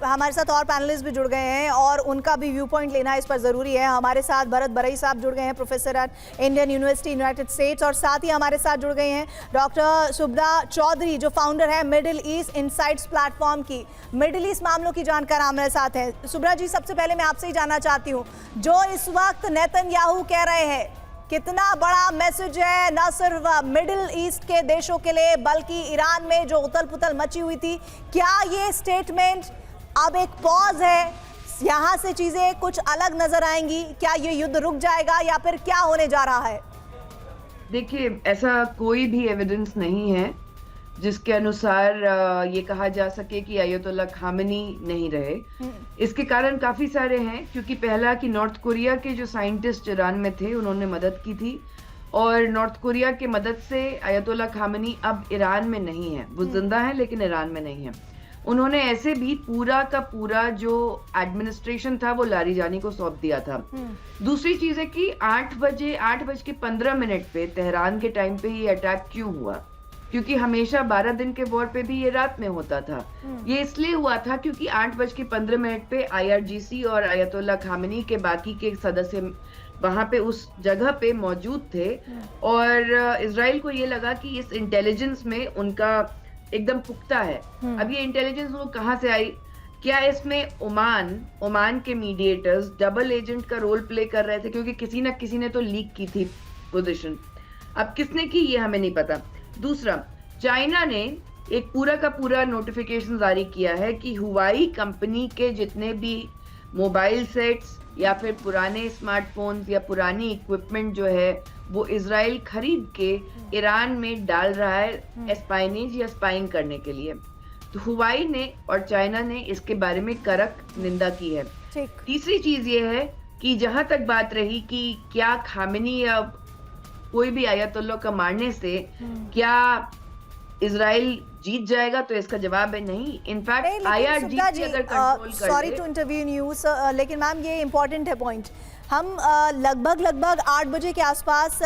हमारे साथ और पैनलिस्ट भी जुड़ गए हैं और उनका भी व्यू पॉइंट लेना इस पर ज़रूरी है। हमारे साथ भरत बरई साहब जुड़ गए हैं, professor at Indian university United states, और साथ ही हमारे साथ जुड़ गए हैं डॉक्टर शुभ्रा चौधरी जो फाउंडर है मिडिल ईस्ट इनसाइट्स प्लेटफॉर्म की, मिडिल ईस्ट मामलों की जानकार हमारे साथ हैं। शुभ्रा जी, सबसे पहले मैं आपसे ही जानना चाहती हूँ, जो इस वक्त नेतन्याहू कह रहे हैं कितना बड़ा मैसेज है, न सिर्फ मिडिल ईस्ट के देशों के लिए बल्कि ईरान में जो उथल पुथल मची हुई थी, क्या ये स्टेटमेंट अब एक पॉज है, यहाँ से चीजें कुछ अलग नजर आएंगी, क्या ये युद्ध रुक जाएगा या फिर क्या होने जा रहा है? देखिए, ऐसा कोई भी एविडेंस नहीं है जिसके अनुसार ये कहा जा सके कि अयतुल्ला खामेनी नहीं रहे। इसके कारण काफी सारे हैं, क्योंकि पहला कि नॉर्थ कोरिया के जो साइंटिस्ट ईरान में थे उन्होंने मदद की थी, और नॉर्थ कोरिया की मदद से अयतुल्ला खामेनी अब ईरान में नहीं है। वो जिंदा है लेकिन ईरान में नहीं है। उन्होंने ऐसे भी पूरा का पूरा जो एडमिनिस्ट्रेशन था वो लारीजानी को सौंप दिया था। दूसरी चीज है कि 8:15 पे तेहरान के टाइम पे ये अटैक क्यों हुआ, क्योंकि हमेशा 12 दिन के वॉर पे भी ये रात में होता था। ये इसलिए हुआ था क्योंकि 8:15 पे IRGC और अयतुल्ला खामेनी के बाकी के सदस्य वहां पे उस जगह पे मौजूद थे, और इजराइल को ये लगा कि इस इंटेलिजेंस में उनका एकदम पुख्ता है। अब ये इंटेलिजेंस वो कहाँ से आई? क्या इसमें ओमान के मीडिएटर्स डबल एजेंट का रोल प्ले कर रहे थे? क्योंकि किसी ना किसी ने तो लीक की थी पोजीशन। अब किसने की ये हमें नहीं पता। दूसरा, चाइना ने एक पूरा का पूरा नोटिफिकेशन जारी किया है कि हुवाई कंपनी के जितने भी मोबाइल सेट्स या फिर पुराने स्मार्टफोन्स या पुरानी इक्विपमेंट जो है वो इजराइल खरीद के ईरान में डाल रहा है एस्पाइनेज या स्पाइंग करने के लिए। तो हुवाई ने और चाइना ने इसके बारे में कड़क निंदा की है। तीसरी चीज ये है कि जहां तक बात रही कि क्या खामेनी या कोई भी अयतुल्ला का मारने से क्या इजराइल जीत जाएगा, तो इसका जवाब है नहीं। इनफैक्ट IRGC अगर कंट्रोल कर, सॉरी टू इंटरवीन यू, लेकिन मैम ये इम्पोर्टेंट है पॉइंट। हम लगभग 8 बजे के आसपास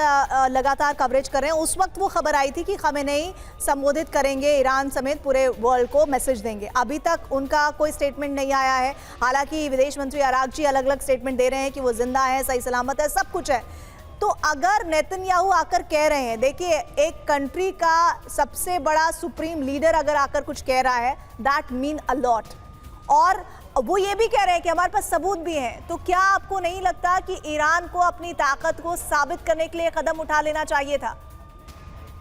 लगातार कवरेज कर रहे हैं। उस वक्त वो खबर आई थी कि खमेनेई संबोधित करेंगे ईरान समेत पूरे वर्ल्ड को, मैसेज देंगे। अभी तक उनका कोई स्टेटमेंट नहीं आया है। हालांकि विदेश मंत्री अरागची अलग अलग स्टेटमेंट दे रहे हैं कि वो जिंदा है, सही सलामत है, सब कुछ है। तो अगर नेतन्याहू आकर कह रहे हैं, देखिए एक कंट्री का सबसे बड़ा सुप्रीम लीडर अगर आकर कुछ कह रहा है, दैट मीन अ लॉट, और वो ये भी कह रहे हैं कि हमारे पास सबूत भी हैं, तो क्या आपको नहीं लगता कि ईरान को अपनी ताकत को साबित करने के लिए कदम उठा लेना चाहिए था?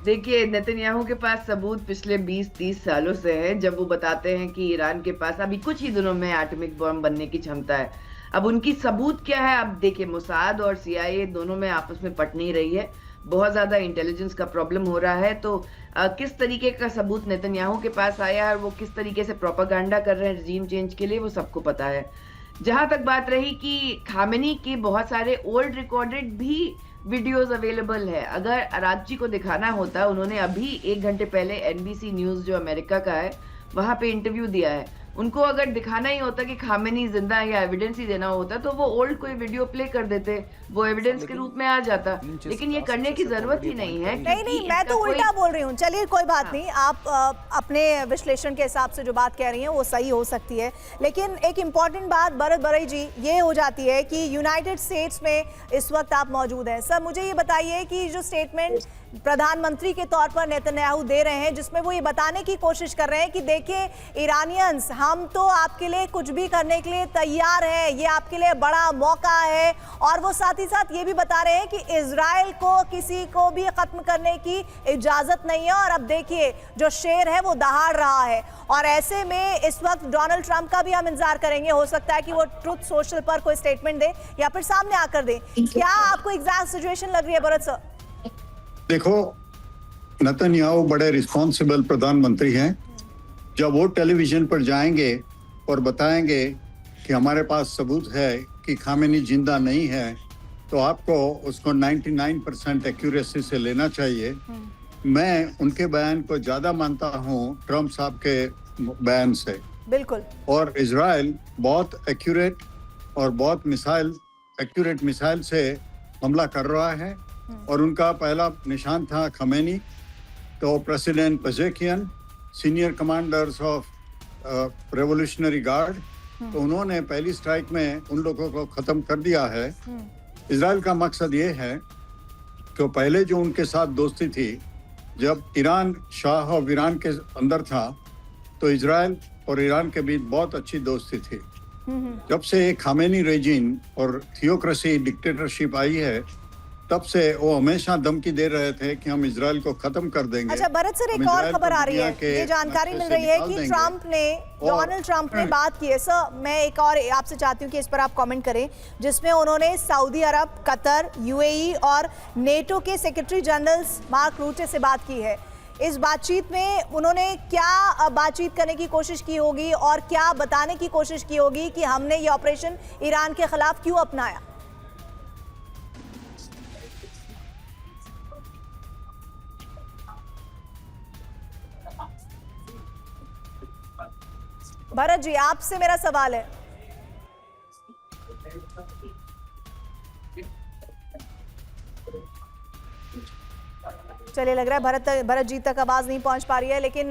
देखिए, नेतन्याहू के पास सबूत पिछले 20-30 सालों से है, जब वो बताते हैं कि ईरान के पास अभी कुछ ही दिनों में एटॉमिक बम बनने की क्षमता है। अब उनकी सबूत क्या है? अब देखिए, मोसाद और CIA दोनों में आपस में पट नहीं रही है, बहुत ज्यादा इंटेलिजेंस का प्रॉब्लम हो रहा है। तो किस तरीके का सबूत नेतन्याहू के पास आया है और वो किस तरीके से प्रोपागेंडा कर रहे हैं रिजीम चेंज के लिए, वो सबको पता है। जहां तक बात रही कि खामेनी के बहुत सारे ओल्ड रिकॉर्डेड भी वीडियोस अवेलेबल है, अगर अरागची को दिखाना होता, उन्होंने अभी 1 घंटे पहले NBC न्यूज जो अमेरिका का है वहां पे इंटरव्यू दिया है। उनको अगर दिखाना ही होता कि खामेनी जिंदा है या एविडेंस ही देना होता तो वो ओल्ड कोई वीडियो प्ले कर देते, वो एविडेंस के रूप में आ जाता। लेकिन ये करने की जरूरत ही नहीं है। नहीं, मैं तो उल्टा बोल रही हूँ। चलिए कोई बात नहीं, आप अपने विश्लेषण के हिसाब से जो बात कह रही हैं वो सही हो सकती है, लेकिन एक इम्पॉर्टेंट बात भरत बरई जी ये हो जाती है कि यूनाइटेड स्टेट्स में इस वक्त आप मौजूद हैं। सर, मुझे ये बताइए कि जो स्टेटमेंट प्रधानमंत्री के तौर पर नेतन्याहू दे रहे हैं, जिसमें वो ये बताने की कोशिश कर रहे हैं कि देखिए ईरानियंस, हम तो आपके लिए कुछ भी करने के लिए तैयार हैं, ये आपके लिए बड़ा मौका है, और वो साथ ही साथ ये भी बता रहे हैं कि इजराइल को किसी को भी खत्म करने की इजाजत नहीं है, और अब देखिए जो शेर है वो दहाड़ रहा है। और ऐसे में इस वक्त डोनाल्ड ट्रंप का भी हम इंतजार करेंगे, हो सकता है कि वो ट्रुथ सोशल पर कोई स्टेटमेंट दे या फिर सामने आकर दे। क्या आपको एग्जैक्ट सिचुएशन लग रही है भरत सर? देखो, नेतन्याहू बड़े रिस्पॉन्सिबल प्रधानमंत्री हैं। जब वो टेलीविजन पर जाएंगे और बताएंगे कि हमारे पास सबूत है कि खामेनी जिंदा नहीं है, तो आपको उसको 99% एक्यूरेसी से लेना चाहिए। मैं उनके बयान को ज्यादा मानता हूँ ट्रम्प साहब के बयान से। बिल्कुल। और इजराइल बहुत एक्यूरेट और बहुत एक्यूरेट मिसाइल से हमला कर रहा है, और उनका पहला निशान था खमेनी। तो president Pezeshkian, senior commanders of revolutionary guard, तो उन्होंने पहली स्ट्राइक में उन लोगों को खत्म कर दिया है। इजराइल का मकसद ये है कि पहले जो उनके साथ दोस्ती थी, जब ईरान शाह और ईरान के अंदर था, तो इजराइल और ईरान के बीच बहुत अच्छी दोस्ती थी। जब से खामेनी रेजिम और थियोक्रेसी डिक्टेटरशिप आई है, तब से वो हमेशा धमकी दे रहे थे कि हम इजराइल को खत्म कर देंगे। अच्छा भरत सर, एक और खबर आ रही है, ये जानकारी मिल रही है कि डोनाल्ड ट्रंप ने बात की है। सर, मैं एक और आपसे चाहती हूँ कि इस पर आप कमेंट करें, जिसमें उन्होंने सऊदी अरब, कतर, यूएई और नेटो के सेक्रेटरी जनरल मार्क रूटे से बात की है। इस बातचीत में उन्होंने क्या बातचीत करने की कोशिश की होगी और क्या बताने की कोशिश की होगी कि हमने ये ऑपरेशन ईरान के खिलाफ क्यों अपनाया? भरत जी, आपसे मेरा सवाल है। चलिए, लग रहा है भरत जी तक आवाज नहीं पहुंच पा रही है, लेकिन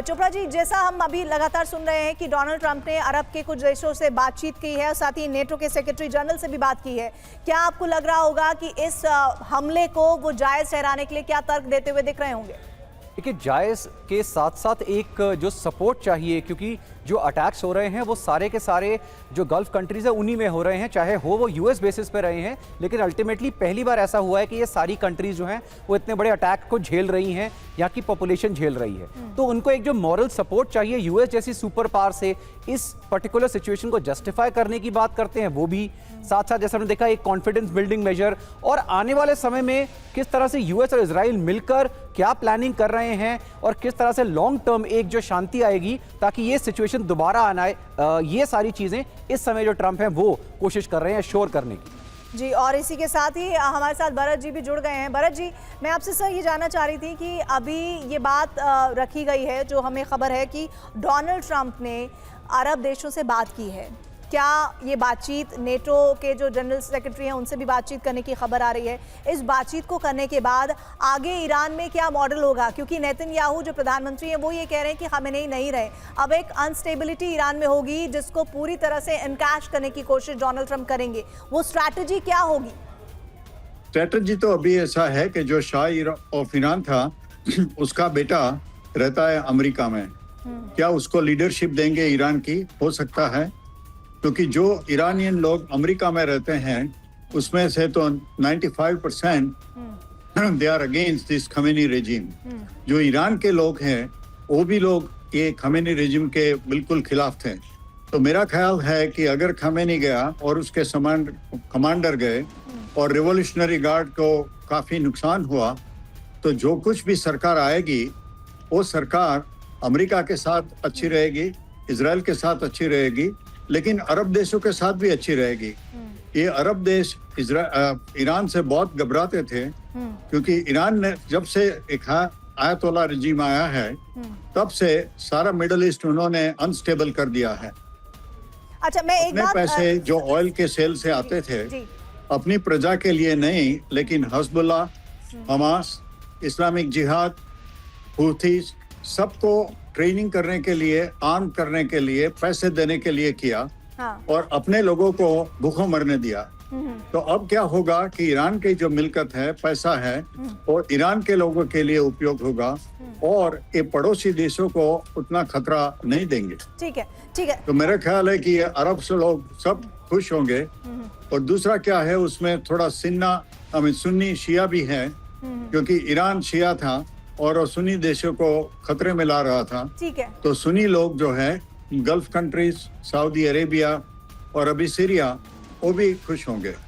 चोपड़ा जी, जैसा हम अभी लगातार सुन रहे हैं कि डोनाल्ड ट्रंप ने अरब के कुछ देशों से बातचीत की है और साथ ही नेटो के सेक्रेटरी जनरल से भी बात की है, क्या आपको लग रहा होगा कि इस हमले को वो जायज ठहराने के लिए क्या तर्क देते हुए दिख रहे होंगे? देखिए, जायज के साथ साथ एक जो सपोर्ट चाहिए, क्योंकि जो अटैक्स हो रहे हैं वो सारे के सारे जो गल्फ कंट्रीज है उन्हीं में हो रहे हैं, चाहे हो वो यूएस बेसिस पे रहे हैं, लेकिन अल्टीमेटली पहली बार ऐसा हुआ है कि ये सारी कंट्रीज जो हैं वो इतने बड़े अटैक को झेल रही हैं, यहाँ की पॉपुलेशन झेल रही है। तो उनको एक जो मॉरल सपोर्ट चाहिए यूएस जैसी सुपर पावर से इस पर्टिकुलर सिचुएशन को जस्टिफाई करने की बात करते हैं, वो भी साथ साथ जैसा हमने देखा एक कॉन्फिडेंस बिल्डिंग मेजर, और आने वाले समय में किस तरह से यूएस और इजराइल मिलकर क्या प्लानिंग कर रहे हैं और किस तरह से लॉन्ग टर्म एक जो शांति आएगी ताकि ये सिचुएशन दोबारा आना है, ये सारी चीजें इस समय जो ट्रंप हैं वो कोशिश कर रहे हैं श्योर करने की। जी, और इसी के साथ ही हमारे साथ भरत जी भी जुड़ गए हैं। भरत जी, मैं आपसे सर ये जानना चाह रही थी कि अभी ये बात रखी गई है, जो हमें खबर है कि डोनाल्ड ट्रंप ने अरब देशों से बात की है, क्या ये बातचीत नेटो के जो जनरल सेक्रेटरी हैं उनसे भी बातचीत करने की खबर आ रही है? इस बातचीत को करने के बाद आगे ईरान में क्या मॉडल होगा? क्योंकि नेतन्याहू जो प्रधानमंत्री हैं वो ये कह रहे हैं कि खामेनेई नहीं रहे, अब एक अनस्टेबिलिटी ईरान में होगी जिसको पूरी तरह से एनकैश करने की कोशिश डोनाल्ड ट्रंप करेंगे। वो स्ट्रैटेजी क्या होगी? स्ट्रैटेजी तो अभी ऐसा है कि जो शाह ऑफ ईरान था उसका बेटा रहता है अमेरिका में, क्या उसको लीडरशिप देंगे ईरान की? हो सकता है, क्योंकि जो ईरानियन लोग अमेरिका में रहते हैं उसमें से तो 95% they are against this Khamenei regime. जो ईरान के लोग हैं वो भी लोग ये खमेनी रेजिम के बिल्कुल खिलाफ थे। तो मेरा ख्याल है कि अगर खमेनी गया और उसके कमांडर गए और रिवॉल्यूशनरी गार्ड को काफी नुकसान हुआ, तो जो कुछ भी सरकार आएगी वो सरकार अमेरिका के साथ अच्छी रहेगी, इजराइल के साथ अच्छी रहेगी, लेकिन अरब देशों के साथ भी अच्छी रहेगी। ये अरब देश ईरान से बहुत घबराते थे, क्योंकि ईरान ने जब से एक आयतोल्ला रजीम आया है तब से सारा मिडिल ईस्ट उन्होंने अनस्टेबल कर दिया है। अच्छा, मैं एक बात, पैसे जो ऑयल के सेल से आते थे अपनी प्रजा के लिए नहीं, लेकिन हिजबुल्लाह, हमास, इस्लामिक जिहाद, हूथीज, सबको ट्रेनिंग करने के लिए, आर्म करने के लिए, पैसे देने के लिए किया। हाँ। और अपने लोगों को भूखों मरने दिया। तो अब क्या होगा कि ईरान की जो मिल्कत है, पैसा है, और ईरान के लोगों के लिए उपयोग होगा और ये पड़ोसी देशों को उतना खतरा नहीं देंगे। ठीक है, ठीक है। तो मेरा ख्याल है कि ये अरब से लोग सब खुश होंगे। और दूसरा क्या है, उसमें थोड़ा सुन्नी शिया भी है, क्योंकि ईरान शिया था और सुन्नी देशों को खतरे में ला रहा था। ठीक है। तो सुन्नी लोग जो है गल्फ कंट्रीज, सऊदी अरेबिया और अभी सीरिया, वो भी खुश होंगे।